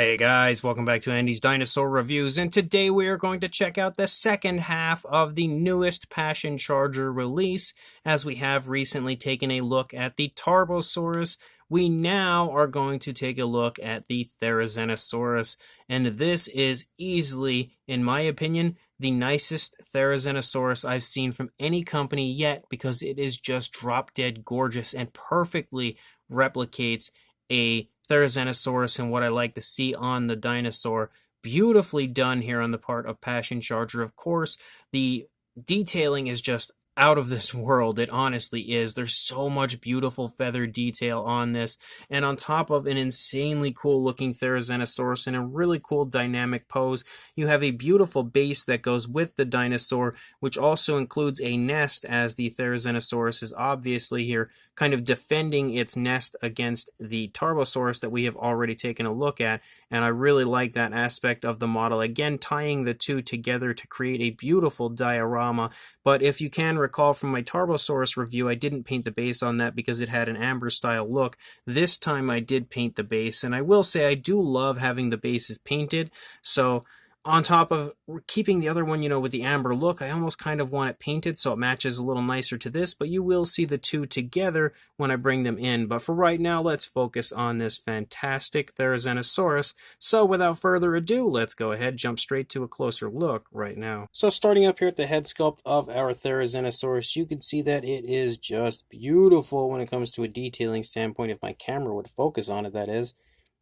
Hey guys, welcome back to Andy's Dinosaur Reviews, and today we are going to check out the second half of the newest Passion Charger release. As we have recently taken a look at the Tarbosaurus, we now are going to take a look at the Therizinosaurus, and this is easily, in my opinion, the nicest Therizinosaurus I've seen from any company yet, because it is just drop-dead gorgeous and perfectly replicates a Therizinosaurus and what I like to see on the dinosaur. Beautifully done here on the part of Passion Charger. Of course, the detailing is just out of this world. It honestly is. There's so much beautiful feather detail on this, and on top of an insanely cool looking Therizinosaurus in a really cool dynamic pose, you have a beautiful base that goes with the dinosaur, which also includes a nest, as the Therizinosaurus is obviously here kind of defending its nest against the Tarbosaurus that we have already taken a look at. And I really like that aspect of the model, again tying the two together to create a beautiful diorama. But if you can recall from my Tarbosaurus review, I didn't paint the base on that because it had an amber style look. This time I did paint the base, and I will say I do love having the bases painted. So on top of keeping the other one, with the amber look, I almost kind of want it painted so it matches a little nicer to this, but you will see the two together when I bring them in. But for right now, let's focus on this fantastic Therizinosaurus. So without further ado, let's go ahead, jump straight to a closer look right now. So starting up here at the head sculpt of our Therizinosaurus, you can see that it is just beautiful when it comes to a detailing standpoint. If my camera would focus on it, that is.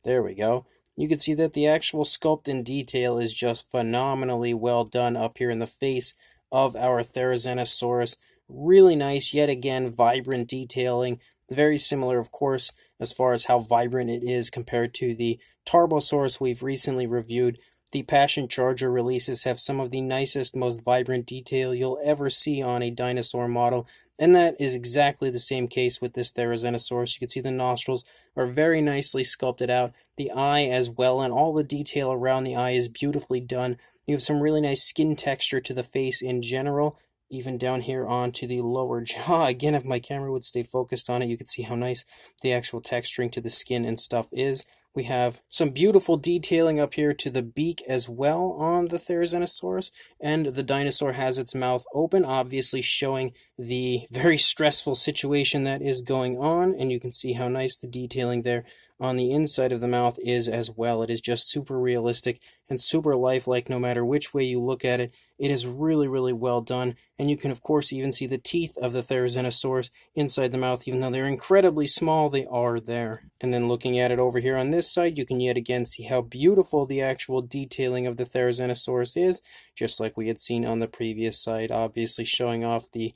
There we go. You can see that the actual sculpt and detail is just phenomenally well done up here in the face of our Therizinosaurus. Really nice, yet again, vibrant detailing. Very similar, of course, as far as how vibrant it is compared to the Tarbosaurus we've recently reviewed. The Passion Charger releases have some of the nicest, most vibrant detail you'll ever see on a dinosaur model, and that is exactly the same case with this Therizinosaurus. You can see the nostrils are very nicely sculpted out, the eye as well, and all the detail around the eye is beautifully done. You have some really nice skin texture to the face in general, even down here onto the lower jaw. Again, if my camera would stay focused on it, you could see how nice the actual texturing to the skin and stuff is. We have some beautiful detailing up here to the beak as well on the Therizinosaurus, and the dinosaur has its mouth open, obviously showing the very stressful situation that is going on, and you can see how nice the detailing there on the inside of the mouth is as well. It is just super realistic and super lifelike no matter which way you look at it. It is really, really well done, and you can of course even see the teeth of the Therizinosaurus inside the mouth. Even though they're incredibly small, they are there. And then looking at it over here on this side, you can yet again see how beautiful the actual detailing of the Therizinosaurus is, just like we had seen on the previous side, obviously showing off the,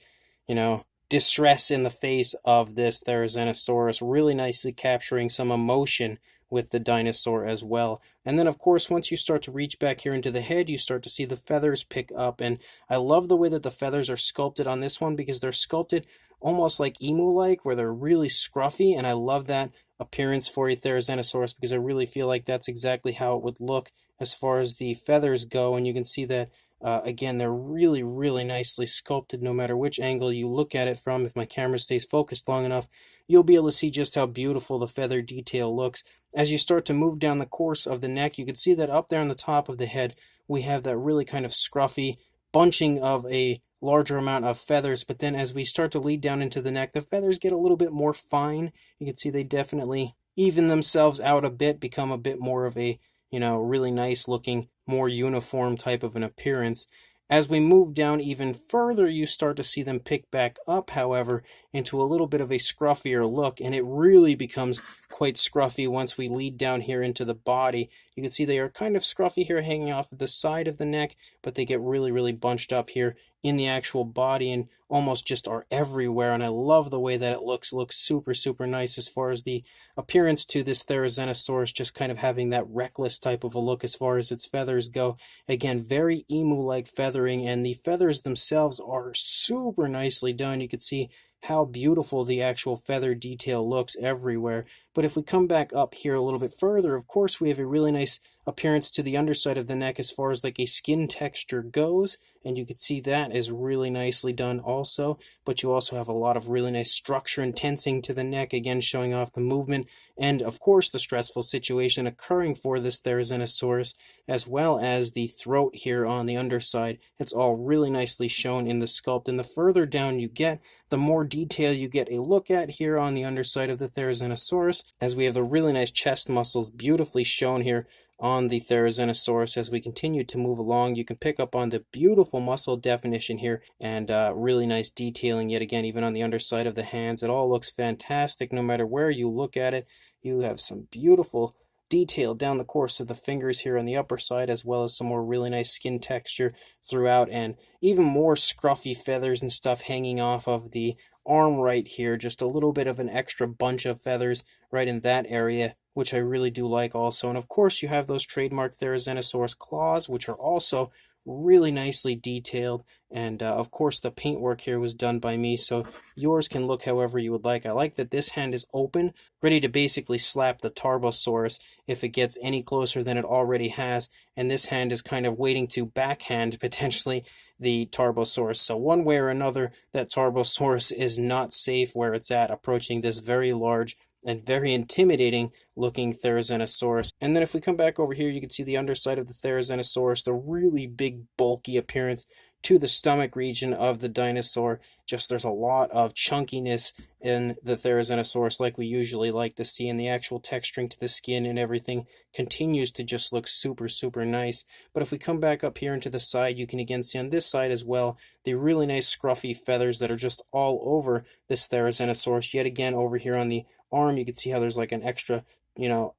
distress in the face of this Therizinosaurus, really nicely capturing some emotion with the dinosaur as well. And then of course, once you start to reach back here into the head, you start to see the feathers pick up, and I love the way that the feathers are sculpted on this one, because they're sculpted almost like emu-like, where they're really scruffy, and I love that appearance for a Therizinosaurus, because I really feel like that's exactly how it would look as far as the feathers go. And you can see that again, they're really, really nicely sculpted no matter which angle you look at it from. If my camera stays focused long enough, you'll be able to see just how beautiful the feather detail looks. As you start to move down the course of the neck, you can see that up there on the top of the head, we have that really kind of scruffy bunching of a larger amount of feathers. But then as we start to lead down into the neck, the feathers get a little bit more fine. You can see they definitely even themselves out a bit, become a bit more of a, really nice looking, more uniform type of an appearance. As we move down even further, you start to see them pick back up, however, into a little bit of a scruffier look, and it really becomes quite scruffy once we lead down here into the body. You can see they are kind of scruffy here hanging off of the side of the neck, but they get really, really bunched up here in the actual body and almost just are everywhere, and I love the way that it looks. It looks super, super nice as far as the appearance to this Therizinosaurus, just kind of having that reckless type of a look as far as its feathers go. Again, very emu-like feathering, and the feathers themselves are super nicely done. You can see how beautiful the actual feather detail looks everywhere. But if we come back up here a little bit further, of course we have a really nice appearance to the underside of the neck as far as like a skin texture goes, and you can see that is really nicely done also. But you also have a lot of really nice structure and tensing to the neck, again showing off the movement and of course the stressful situation occurring for this Therizinosaurus, as well as the throat here on the underside. It's all really nicely shown in the sculpt, and the further down you get, the more detail you get a look at here on the underside of the Therizinosaurus, as we have the really nice chest muscles beautifully shown here on the Therizinosaurus. As we continue to move along, you can pick up on the beautiful muscle definition here and really nice detailing yet again, even on the underside of the hands. It all looks fantastic no matter where you look at it. You have some beautiful detail down the course of the fingers here on the upper side, as well as some more really nice skin texture throughout, and even more scruffy feathers and stuff hanging off of the arm right here. Just a little bit of an extra bunch of feathers right in that area, which I really do like also. And of course you have those trademark Therizinosaurus claws, which are also really nicely detailed, and of course the paintwork here was done by me, so yours can look however you would like. I like that this hand is open, ready to basically slap the Tarbosaurus if it gets any closer than it already has, and this hand is kind of waiting to backhand potentially the Tarbosaurus. So one way or another, that Tarbosaurus is not safe where it's at, approaching this very large and very intimidating looking Therizinosaurus. And then if we come back over here, you can see the underside of the Therizinosaurus, the really big bulky appearance to the stomach region of the dinosaur. Just there's a lot of chunkiness in the Therizinosaurus like we usually like to see, and the actual texturing to the skin and everything continues to just look super, super nice. But if we come back up here into the side, you can again see on this side as well the really nice scruffy feathers that are just all over this Therizinosaurus. Yet again over here on the arm, you can see how there's like an extra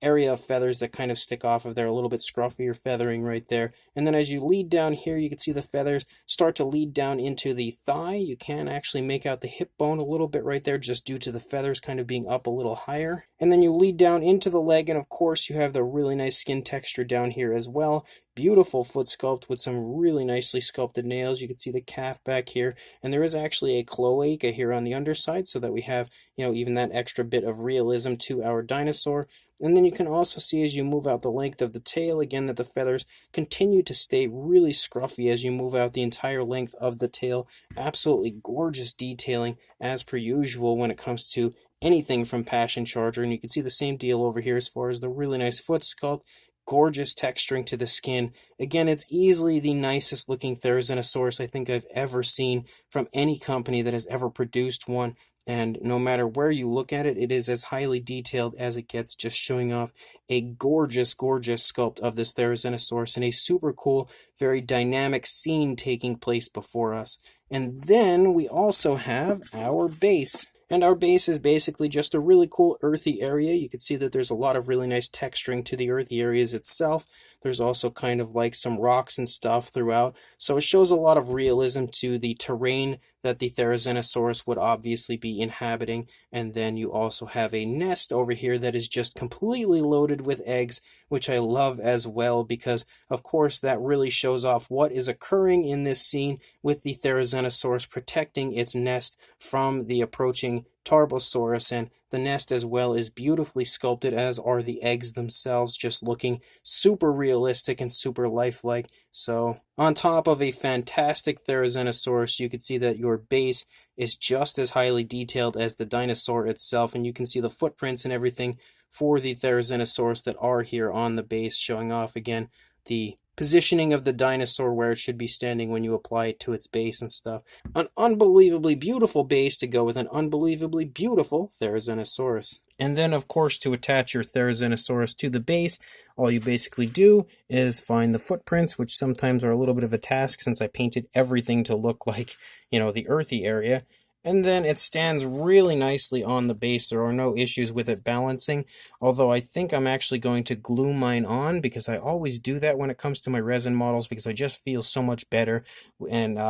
area of feathers that kind of stick off of there, a little bit scruffier feathering right there. And then as you lead down here, you can see the feathers start to lead down into the thigh. You can actually make out the hip bone a little bit right there, just due to the feathers kind of being up a little higher. And then you lead down into the leg, and of course you have the really nice skin texture down here as well. Beautiful foot sculpt with some really nicely sculpted nails. You can see the calf back here, and there is actually a cloaca here on the underside, so that we have, even that extra bit of realism to our dinosaur. And then you can also see as you move out the length of the tail, again, that the feathers continue to stay really scruffy as you move out the entire length of the tail. Absolutely gorgeous detailing as per usual when it comes to anything from Passion Charger. And you can see the same deal over here as far as the really nice foot sculpt. Gorgeous texturing to the skin. Again, it's easily the nicest looking Therizinosaurus I think I've ever seen from any company that has ever produced one. And no matter where you look at it, it is as highly detailed as it gets, just showing off a gorgeous, gorgeous sculpt of this Therizinosaurus and a super cool, very dynamic scene taking place before us. And then we also have our base. And our base is basically just a really cool earthy area. You can see that there's a lot of really nice texturing to the earthy areas itself. There's also kind of like some rocks and stuff throughout. So it shows a lot of realism to the terrain that the Therizinosaurus would obviously be inhabiting. And then you also have a nest over here that is just completely loaded with eggs, which I love as well, because of course that really shows off what is occurring in this scene with the Therizinosaurus protecting its nest from the approaching Tarbosaurus. And the nest as well is beautifully sculpted, as are the eggs themselves, just looking super realistic and super lifelike. So on top of a fantastic Therizinosaurus, you can see that your base is just as highly detailed as the dinosaur itself, and you can see the footprints and everything for the Therizinosaurus that are here on the base, showing off again the positioning of the dinosaur where it should be standing when you apply it to its base and stuff. An unbelievably beautiful base to go with an unbelievably beautiful Therizinosaurus. And then, of course, to attach your Therizinosaurus to the base, all you basically do is find the footprints, which sometimes are a little bit of a task since I painted everything to look like, the earthy area. And then it stands really nicely on the base. There are no issues with it balancing, although I think I'm actually going to glue mine on, because I always do that when it comes to my resin models, because I just feel so much better. And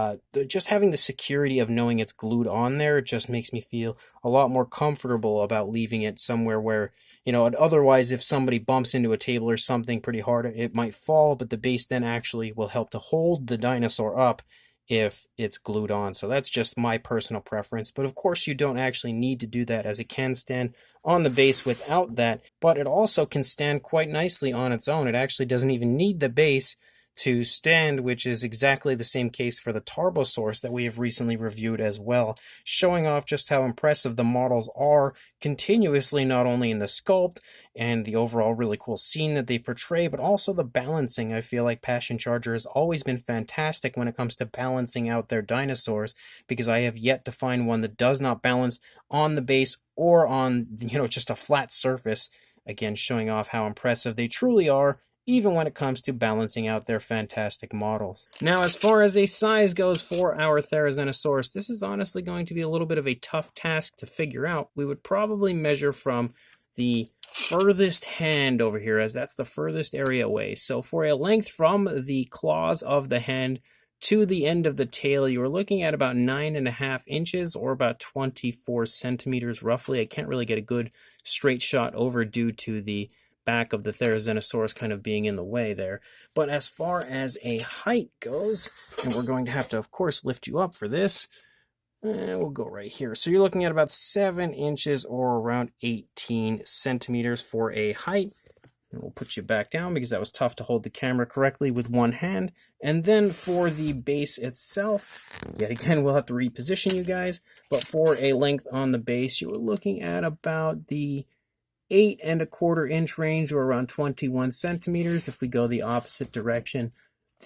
just having the security of knowing it's glued on there, it just makes me feel a lot more comfortable about leaving it somewhere where, otherwise if somebody bumps into a table or something pretty hard, it might fall, but the base then actually will help to hold the dinosaur up if it's glued on. So that's just my personal preference. But of course, you don't actually need to do that, as it can stand on the base without that. But it also can stand quite nicely on its own. It actually doesn't even need the base to stand, which is exactly the same case for the Tarbosaurus that we have recently reviewed as well, showing off just how impressive the models are continuously, not only in the sculpt and the overall really cool scene that they portray, but also the balancing. I feel like Passion Charger has always been fantastic when it comes to balancing out their dinosaurs, because I have yet to find one that does not balance on the base or on, just a flat surface. Again, showing off how impressive they truly are, even when it comes to balancing out their fantastic models. Now, as far as a size goes for our Therizinosaurus, this is honestly going to be a little bit of a tough task to figure out. We would probably measure from the furthest hand over here, as that's the furthest area away. So for a length from the claws of the hand to the end of the tail, you are looking at about 9.5 inches, or about 24 centimeters roughly. I can't really get a good straight shot over due to the back of the Therizinosaurus kind of being in the way there. But as far as a height goes, and we're going to have to, of course, lift you up for this, and we'll go right here. So you're looking at about 7 inches, or around 18 centimeters for a height. And we'll put you back down because that was tough to hold the camera correctly with one hand. And then for the base itself, yet again, we'll have to reposition you guys. But for a length on the base, you were looking at about the 8.25 inch range, or around 21 centimeters. If we go the opposite direction,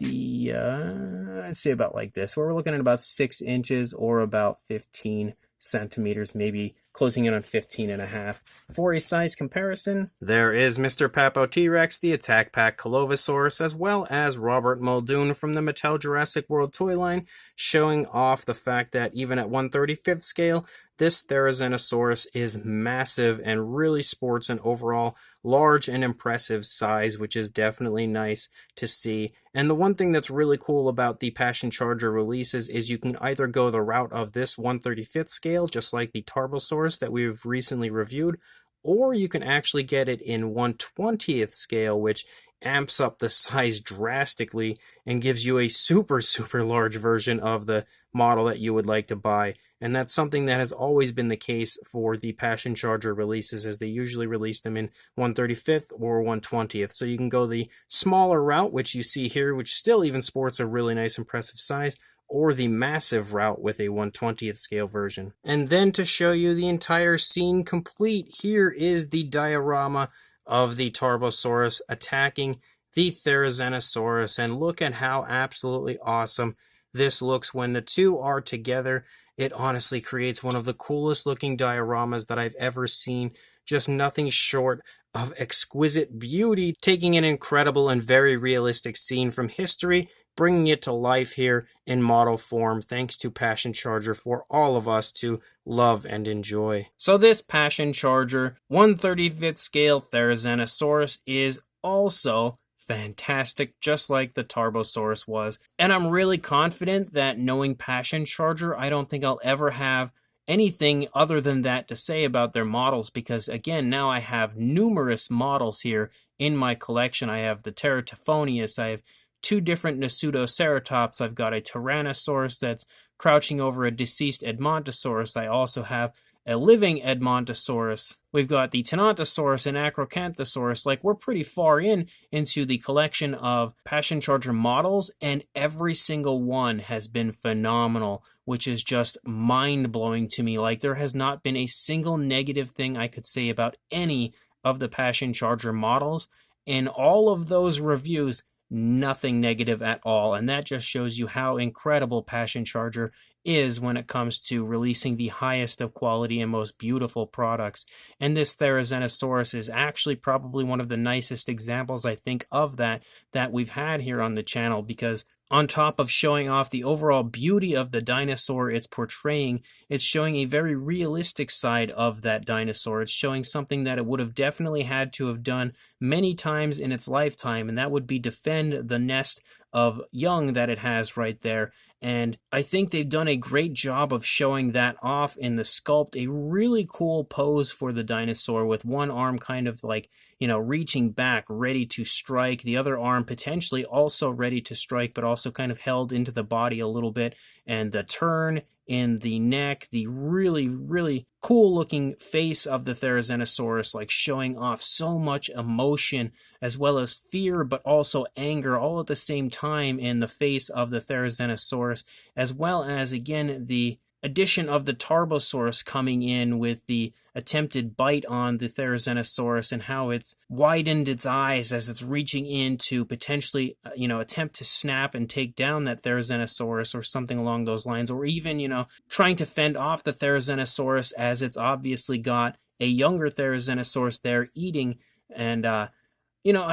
I'd say about like this. So we're looking at about 6 inches, or about 15 centimeters, maybe closing in on 15.5. For a size comparison, there is Mr. Papo T-Rex, the Attack Pack Colovosaurus, as well as Robert Muldoon from the Mattel Jurassic World toy line, showing off the fact that even at 1/35th scale, this Therizinosaurus is massive and really sports an overall large and impressive size, which is definitely nice to see. And the one thing that's really cool about the Passion Charger releases is you can either go the route of this 1/35th scale, just like the Tarbosaurus that we've recently reviewed, or you can actually get it in 1/20th scale, which amps up the size drastically and gives you a super large version of the model that you would like to buy. And that's something that has always been the case for the Passion Charger releases, as they usually release them in 1/35th or 1/20th. So you can go the smaller route, which you see here, which still even sports a really nice impressive size, or the massive route with a 1/20th scale version. And then to show you the entire scene complete, here is the diorama of the Tarbosaurus attacking the Therizinosaurus, and look at how absolutely awesome this looks when the two are together. It honestly creates one of the coolest looking dioramas that I've ever seen. Just nothing short of exquisite beauty, taking an incredible and very realistic scene from history, bringing it to life here in model form, thanks to Passion Charger, for all of us to love and enjoy. So this Passion Charger 1/35th scale Therizinosaurus is also fantastic, just like the Tarbosaurus was. And I'm really confident that, knowing Passion Charger, I don't think I'll ever have anything other than that to say about their models, because again, now I have numerous models here in my collection. I have the Teratophonius, I have 2 different Nasutoceratops, I've got a Tyrannosaurus that's crouching over a deceased Edmontosaurus, I also have a living Edmontosaurus. We've got the Tenontosaurus and Acrocanthosaurus. Like, we're pretty far into the collection of Passion Charger models, and every single one has been phenomenal, which is just mind-blowing to me. Like, there has not been a single negative thing I could say about any of the Passion Charger models. In all of those reviews, nothing negative at all, and that just shows you how incredible Passion Charger is when it comes to releasing the highest of quality and most beautiful products. And this Therizinosaurus is actually probably one of the nicest examples, I think, of that we've had here on the channel, because on top of showing off the overall beauty of the dinosaur it's portraying, it's showing a very realistic side of that dinosaur. It's showing something that it would have definitely had to have done many times in its lifetime, and that would be defend the nest of young that it has right there. And I think they've done a great job of showing that off in the sculpt. A really cool pose for the dinosaur with one arm kind of like, reaching back, ready to strike. The other arm potentially also ready to strike, but also kind of held into the body a little bit. And the turn in the neck, the really, really cool looking face of the Therizinosaurus, like showing off so much emotion as well as fear, but also anger all at the same time in the face of the Therizinosaurus, as well as, again, the addition of the Tarbosaurus coming in with the attempted bite on the Therizinosaurus and how it's widened its eyes as it's reaching in to potentially, attempt to snap and take down that Therizinosaurus or something along those lines, or even, trying to fend off the Therizinosaurus as it's obviously got a younger Therizinosaurus there eating. And, I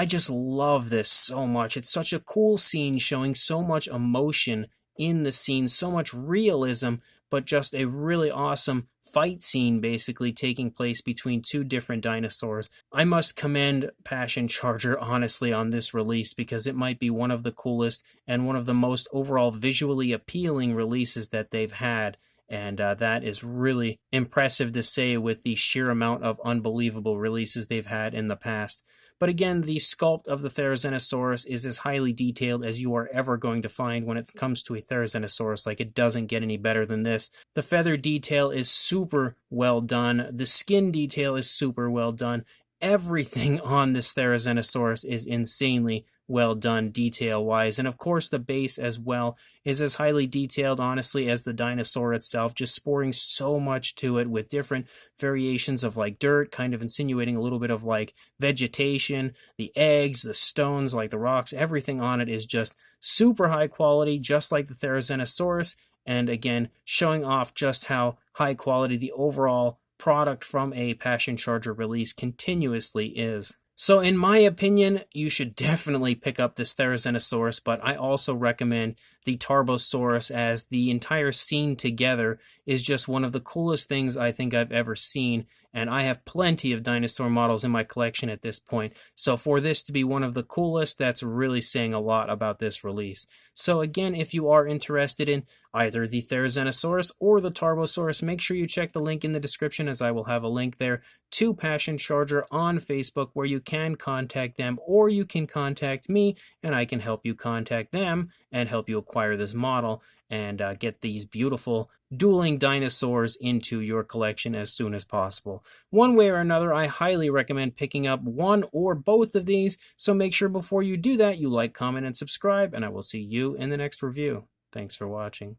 just love this so much. It's such a cool scene showing so much emotion in the scene, so much realism, but just a really awesome fight scene basically taking place between two different dinosaurs. I must commend Passion Charger honestly on this release because it might be one of the coolest and one of the most overall visually appealing releases that they've had. And that is really impressive to say with the sheer amount of unbelievable releases they've had in the past. But again, the sculpt of the Therizinosaurus is as highly detailed as you are ever going to find when it comes to a Therizinosaurus. Like, it doesn't get any better than this. The feather detail is super well done. The skin detail is super well done. Everything on this Therizinosaurus is insanely well done detail-wise. And of course, the base as well is as highly detailed, honestly, as the dinosaur itself, just sporting so much to it with different variations of like dirt, kind of insinuating a little bit of like vegetation, the eggs, the stones, like the rocks, everything on it is just super high quality, just like the Therizinosaurus. And again, showing off just how high quality the overall product from a Passion Charger release continuously is. So in my opinion, you should definitely pick up this Therizinosaurus, but I also recommend the Tarbosaurus, as the entire scene together is just one of the coolest things I think I've ever seen, and I have plenty of dinosaur models in my collection at this point, so for this to be one of the coolest, that's really saying a lot about this release. So again, if you are interested in either the Therizinosaurus or the Tarbosaurus, make sure you check the link in the description, as I will have a link there to Passion Charger on Facebook where you can contact them, or you can contact me and I can help you contact them and help you acquire this model and get these beautiful dueling dinosaurs into your collection as soon as possible. One way or another, I highly recommend picking up one or both of these, so make sure before you do that you like, comment, and subscribe, and I will see you in the next review. Thanks for watching.